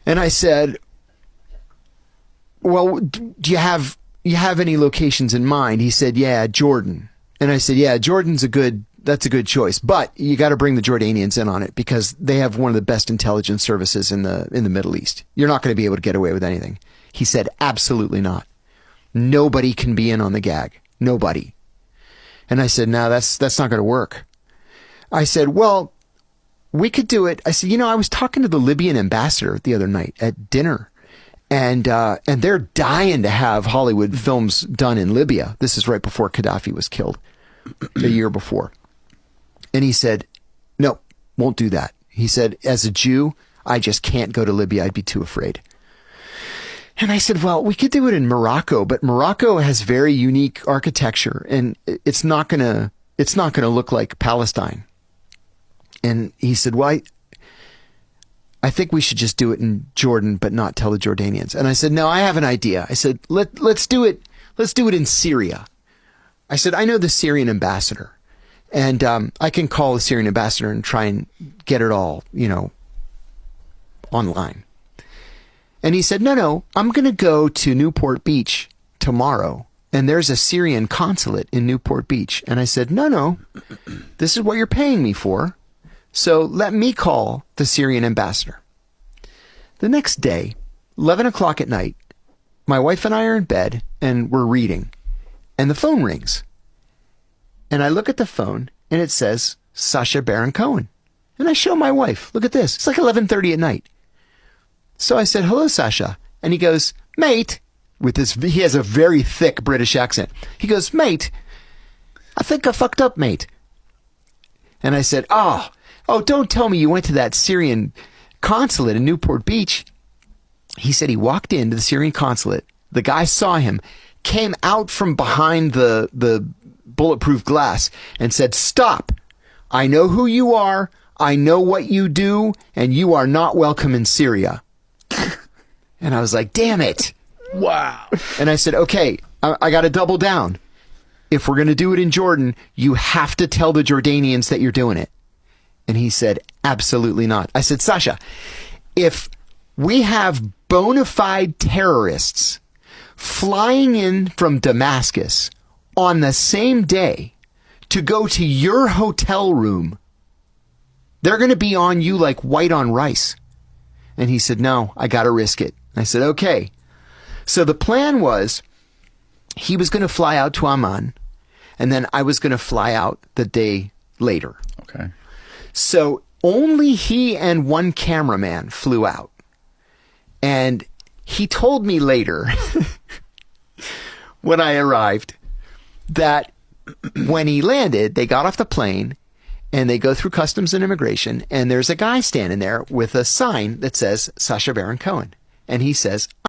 And I said, well, do you have any locations in mind? He said, yeah, Jordan. And I said, yeah, Jordan's that's a good choice, but you got to bring the Jordanians in on it because they have one of the best intelligence services in the Middle East. You're not going to be able to get away with anything. He said, absolutely not. Nobody can be in on the gag. Nobody. And I said, no, that's not going to work. I said, well, we could do it. I said, I was talking to the Libyan ambassador the other night at dinner, and they're dying to have Hollywood films done in Libya. This is right before Gaddafi was killed, a year before. And he said, no, won't do that. He said, as a Jew, I just can't go to Libya. I'd be too afraid. And I said, well, we could do it in Morocco, but Morocco has very unique architecture and it's not going to look like Palestine. And he said, well, I think we should just do it in Jordan, but not tell the Jordanians. And I said, no, I have an idea. I said, let's do it. Let's do it in Syria. I said, I know the Syrian ambassador. And I can call the Syrian ambassador and try and get it all, online. And he said, no, I'm going to go to Newport Beach tomorrow. And there's a Syrian consulate in Newport Beach. And I said, no, this is what you're paying me for. So let me call the Syrian ambassador. The next day, 11 o'clock at night, my wife and I are in bed and we're reading. And the phone rings. And I look at the phone and it says, Sacha Baron Cohen. And I show my wife, look at this. It's like 11:30 at night. So I said, hello, Sacha. And he goes, mate, he has a very thick British accent. He goes, mate, I think I fucked up, mate. And I said, oh, don't tell me you went to that Syrian consulate in Newport Beach. He said he walked into the Syrian consulate. The guy saw him, came out from behind the bulletproof glass and said, stop. I know who you are. I know what you do, and you are not welcome in Syria. And I was like, damn it. Wow. And I said, okay, I got to double down. If we're going to do it in Jordan, you have to tell the Jordanians that you're doing it. And he said, absolutely not. I said, Sacha, if we have bona fide terrorists flying in from Damascus on the same day to go to your hotel room, they're going to be on you like white on rice. And he said, no, I got to risk it. I said, okay. So the plan was he was going to fly out to Amman, and then I was going to fly out the day later. Okay. So only he and one cameraman flew out. And he told me later, when I arrived, that when he landed, they got off the plane and they go through customs and immigration, and there's a guy standing there with a sign that says Sacha Baron Cohen. And he says,